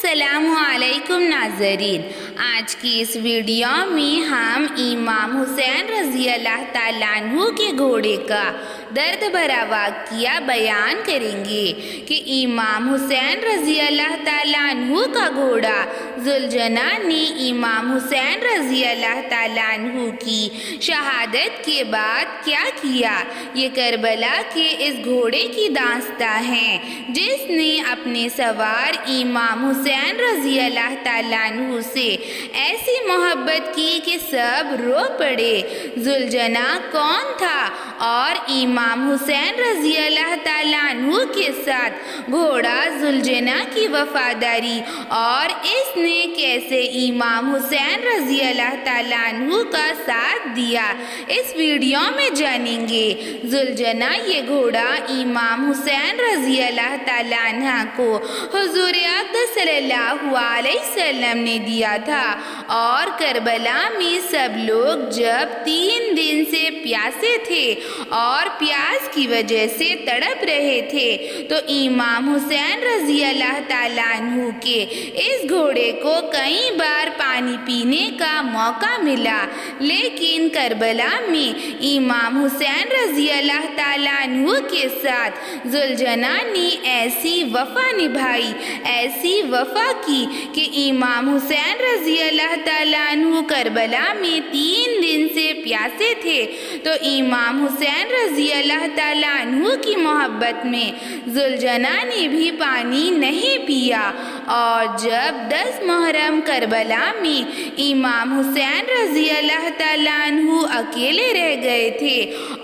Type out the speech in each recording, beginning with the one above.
السلام علیکم ناظرین، آج کی اس ویڈیو میں ہم امام حسین رضی اللہ تعالیٰ عنہ کے گھوڑے کا درد بھرا واقعہ بیان کریں گے کہ امام حسین رضی اللہ تعالیٰ عنہ کا گھوڑا ذوالجناح نے امام حسین رضی اللہ تعالیٰ عنہ کی شہادت کے بعد کیا کیا۔ یہ کربلا کے اس گھوڑے کی داستان ہے جس نے اپنے سوار امام حسین رضی اللہ تعالیٰ عنہ سے ایسی محبت کی کہ سب رو پڑے۔ ذوالجناح کون تھا اور امام حسین رضی اللہ تعالیٰ عنہ کے ساتھ گھوڑا ذوالجناح کی وفاداری اور اس نے کیسے امام حسین رضی اللہ تعالیٰ عنہ کا ساتھ دیا، اس ویڈیو میں جانیں گے۔ ذوالجناح یہ گھوڑا امام حسین رضی اللہ تعالیٰ عنہ کو حضور اقدس صلی اللہ علیہ وسلم نے دیا تھا، اور کربلا میں سب لوگ جب 3 دن سے پیاسے تھے اور پیاس کی وجہ سے تڑپ رہے تھے تو امام حسین رضی اللہ تعالیٰ عنہ کے اس گھوڑے کو کئی بار پانی پینے کا موقع ملا، لیکن کربلا میں امام حسین رضی اللہ تعالیٰ عنہ کے ساتھ ذوالجناح نے ایسی وفا نبھائی، ایسی وفا کی کہ امام حسین رضی اللہ تعالیٰ عنہ کربلا میں 3 دن سے پیاسے تھے تو امام حسین رضی اللہ تعالیٰ عنہ کی محبت میں ذوالجناح نے بھی پانی نہیں پیا، اور جب 10 محرم کربلا میں امام حسین رضی اللہ تعالیٰ عنہ اکیلے رہ گئے تھے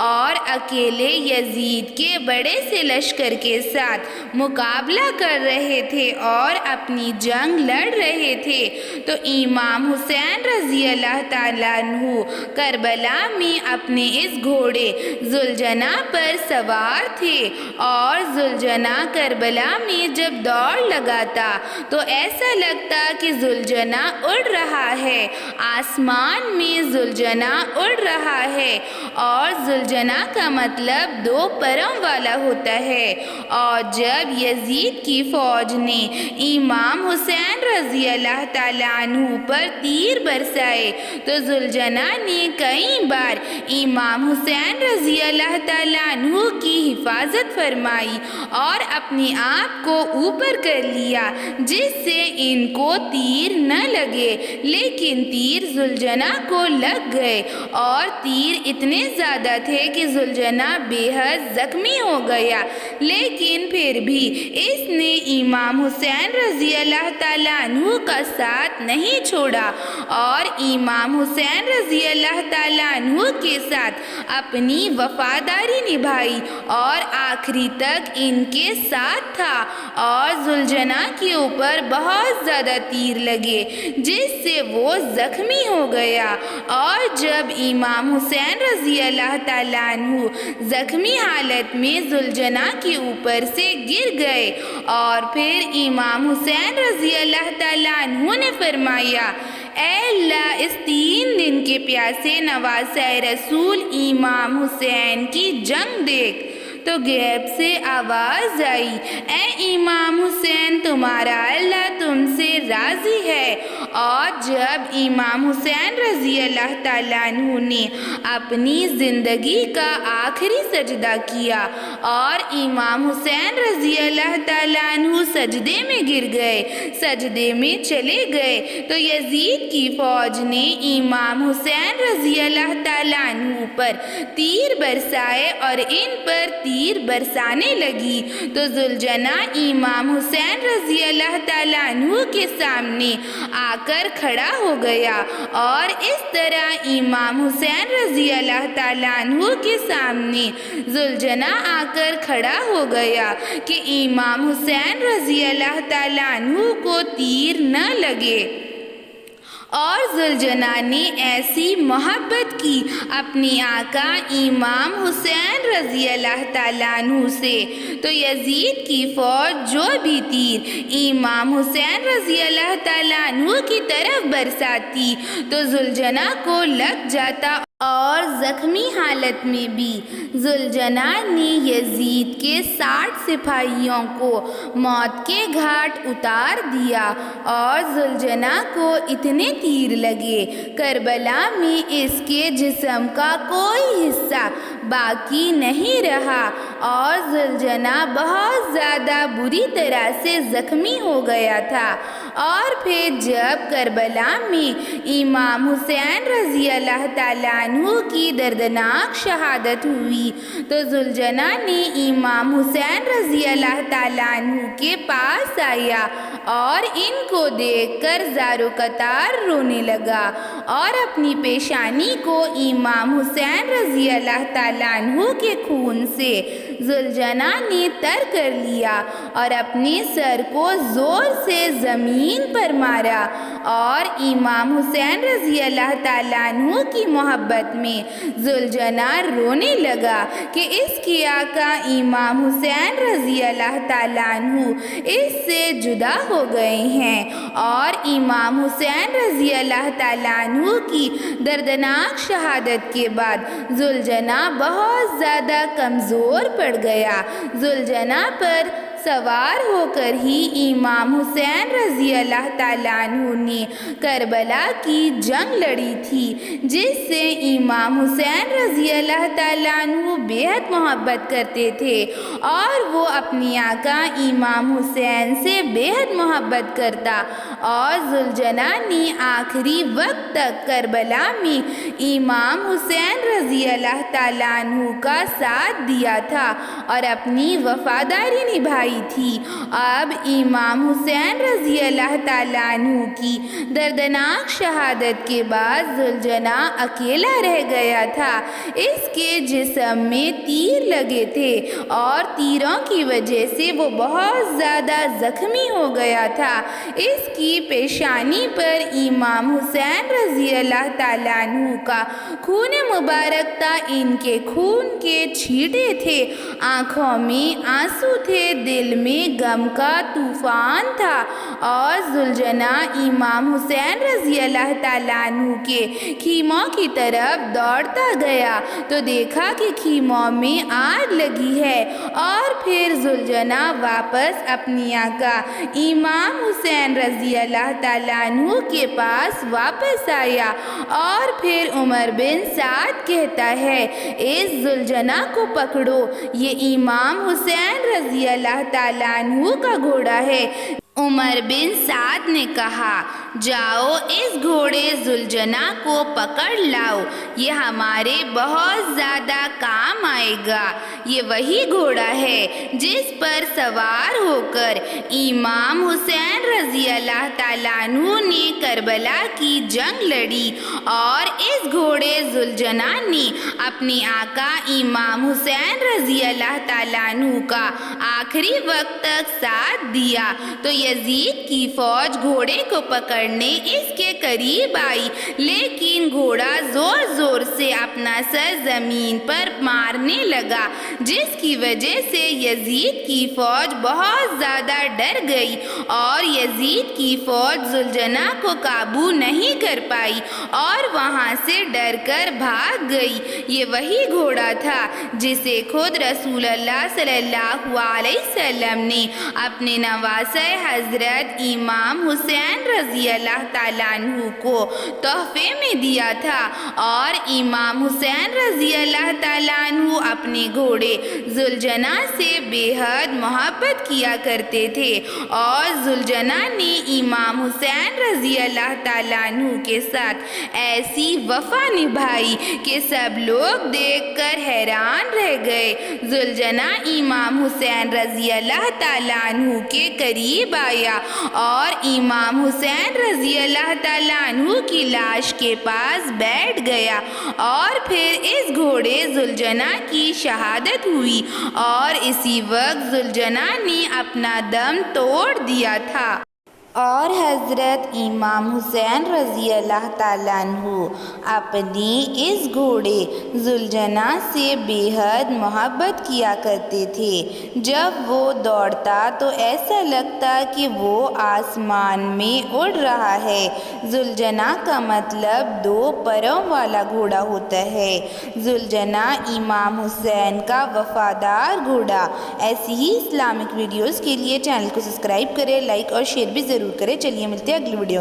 اور اکیلے یزید کے بڑے سے لشکر کے ساتھ مقابلہ کر رہے تھے اور اپنی جنگ لڑ رہے تھے تو امام حسین رضی اللہ تعالیٰ عنہ کربلا میں اپنے اس گھوڑے ذوالجناح پر سوار تھے، اور ذوالجناح کربلا میں جب دوڑ لگاتا تو ایسا لگتا کہ ذوالجناح اڑ رہا ہے، آسمان میں ذوالجناح اڑ رہا ہے، اور ذوالجناح کا مطلب 2 پروں والا ہوتا ہے۔ اور جب یزید کی فوج نے امام حسین رضی اللہ تعالیٰ عنہ پر تیر برسائے تو ذوالجناح نے کئی بار امام حسین رضی اللہ تعالیٰ عنہ کی حفاظت فرمائی اور اپنے آپ کو اوپر کر لیا جس سے ان کو تیر نہ لگے، لیکن تیر ذوالجناح کو لگ گئے اور تیر اتنے زیادہ تھے کہ ذوالجناح بے حد زخمی ہو گیا، لیکن پھر بھی اس نے امام حسین رضی اللہ تعالیٰ عنہ کا ساتھ نہیں چھوڑا اور امام حسین رضی اللہ تعالیٰ عنہ کے ساتھ اپنی وفاداری نبھائی اور آخری تک ان کے ساتھ تھا، اور ذوالجناح کے اوپر بہت زیادہ تیر لگے جس سے وہ زخمی ہو گیا، اور جب امام حسین رضی اللہ تعالیٰ عنہ زخمی حالت میں ذوالجناح کے اوپر سے گر گئے، اور پھر امام حسین رضی اللہ تعالیٰ عنہ نے فرمایا، اے اللہ، اس 3 دن کے پیاسے نواسہ رسول امام حسین کی جنگ دیکھ۔ تو غیب سے آواز آئی، اے امام حسین، تمہارا اللہ تم سے راضی ہے۔ اور جب امام حسین رضی اللہ تعالیٰ عنہ نے اپنی زندگی کا آخری سجدہ کیا اور امام حسین رضی اللہ تعالیٰ عنہ سجدے میں گر گئے، سجدے میں چلے گئے تو یزید کی فوج نے امام حسین رضی اللہ تعالیٰ عنہ پر تیر برسائے اور ان پر تیر برسانے لگی تو ذوالجناح امام حسین رضی اللہ تعالیٰ عنہ کے سامنے آ کر کھڑا ہو گیا، اور اس طرح امام حسین رضی اللہ تعالیٰ عنہ کے سامنے ذوالجناح آ کر کھڑا ہو گیا کہ امام حسین رضی اللہ تعالیٰ عنہ کو تیر نہ لگے، اور ذوالجناح نے ایسی محبت کی اپنی آقا امام حسین رضی اللہ تعالیٰ عنہ سے تو یزید کی فوج جو بھی تیر امام حسین رضی اللہ تعالیٰ عنہ کی طرف برساتی تو ذوالجناح کو لگ جاتا اور زخمی حالت میں بھی ذوالجناح نے یزید کے 60 سپاہیوں کو موت کے گھاٹ اتار دیا اور ذوالجناح کو اتنے تیر لگے کربلا میں اس کے جسم کا کوئی حصہ باقی نہیں رہا اور ذوالجناح بہت زیادہ بری طرح سے زخمی ہو گیا تھا۔ اور پھر جب کربلا میں امام حسین رضی اللہ تعالیٰ عنہ کی دردناک شہادت ہوئی تو ذوالجناح نے امام حسین رضی اللہ تعالیٰ عنہ کے پاس آیا اور ان کو دیکھ کر زار و قطار رونے لگا اور اپنی پیشانی کو امام حسین رضی اللہ تعالیٰ عنہ کے خون سے ذوالجناح نے تر کر لیا اور اپنے سر کو زور سے زمین پر مارا اور امام حسین رضی اللہ تعالیٰ عنہ کی محبت میں ذوالجناح رونے لگا کہ اس کے آقا امام حسین رضی اللہ تعالیٰ عنہ اس سے جدا ہو گئے ہیں۔ اور امام حسین رضی اللہ تعالیٰ عنہ کی دردناک شہادت کے بعد ذوالجناح بہت زیادہ کمزور پڑ گیا۔ ذوالجناح پر سوار ہو کر ہی امام حسین رضی اللہ تعالیٰ عنہ نے کربلا کی جنگ لڑی تھی جس سے امام حسین رضی اللہ تعالیٰ عنہ بے حد محبت کرتے تھے اور وہ اپنی آقا امام حسین سے بے حد محبت کرتا اور ذوالجناح نے آخری وقت تک کربلا میں امام حسین رضی اللہ تعالیٰ عنہ کا ساتھ دیا تھا اور اپنی وفاداری نبھائی تھی۔ اب امام حسین رضی اللہ تعالیٰ عنہ کی دردناک شہادت کے بعد ذوالجناح اکیلا رہ گیا تھا۔ اس کے جسم میں تیر لگے تھے اور تیروں کی وجہ سے وہ بہت زیادہ زخمی ہو گیا تھا۔ اس کی پیشانی پر امام حسین رضی اللہ تعالیٰ عنہ کا خون مبارک تھا، ان کے خون کے چھینٹے تھے، آنکھوں میں آنسو تھے، دل میں غم کا طوفان تھا اور ذوالجناح امام حسین رضی اللہ تعالیٰ عنہ کے خیموں کی طرف دوڑتا گیا تو دیکھا کہ خیموں میں آگ لگی ہے اور پھر ذوالجناح واپس اپنی آقا امام حسین رضی اللہ تعالیٰ عنہ کے پاس واپس آیا اور پھر عمر بن سعد کہتا ہے اس ذوالجناح کو پکڑو، یہ امام حسین رضی اللہ تعالیٰ عنہ کا گھوڑا ہے۔ عمر بن سعد نے کہا جاؤ اس گھوڑے ذوالجناح کو پکڑ لاؤ، یہ ہمارے بہت زیادہ کام آئے گا۔ یہ وہی گھوڑا ہے جس پر سوار ہو کر امام حسین رضی اللہ تعالیٰ عنہ نے کربلا کی جنگ لڑی اور اس گھوڑے ذوالجناح نے اپنے آقا امام حسین رضی اللہ تعالیٰ عنہ کا آخری وقت تک ساتھ دیا تو یزید کی فوج گھوڑے کو پکڑنے اس کے قریب آئی، لیکن گھوڑا زور زور سے اپنا سر زمین پر مارنے لگا جس کی وجہ سے یزید کی فوج بہت زیادہ ڈر گئی اور یزید کی فوج ذوالجناح کو قابو نہیں کر پائی اور وہاں سے ڈر کر بھاگ گئی۔ یہ وہی گھوڑا تھا جسے خود رسول اللہ صلی اللہ علیہ وسلم نے اپنے نواسہ حضرت امام حسین رضی اللہ تعالیٰ عنہ کو تحفے میں دیا تھا اور امام حسین رضی اللہ تعالیٰ عنہ اپنے گھوڑے ذوالجناح سے بے حد محبت کیا کرتے تھے اور ذوالجناح نے امام حسین رضی اللہ تعالیٰ عنہ کے ساتھ ایسی وفا نبھائی کہ سب لوگ دیکھ کر حیران رہ گئے۔ ذوالجناح امام حسین رضی اللہ تعالیٰ عنہ کے قریب آیا اور امام حسین رضی اللہ تعالیٰ عنہ کی لاش کے پاس بیٹھ گیا اور پھر اس گھوڑے ذوالجناح کی شہادت ہوئی اور اسی وقت ذوالجناح نے اپنا دم توڑ دیا تھا۔ اور حضرت امام حسین رضی اللہ تعالیٰ عنہ اپنے اس گھوڑے ذوالجناح سے بے حد محبت کیا کرتے تھے۔ جب وہ دوڑتا تو ایسا لگتا کہ وہ آسمان میں اڑ رہا ہے۔ ذوالجناح کا مطلب 2 پروں والا گھوڑا ہوتا ہے۔ ذوالجناح امام حسین کا وفادار گھوڑا۔ ایسی ہی اسلامک ویڈیوز کے لیے چینل کو سبسکرائب کریں، لائک اور شیئر بھی ضرور کریں۔ چلیے ملتے ہیں اگلی ویڈیو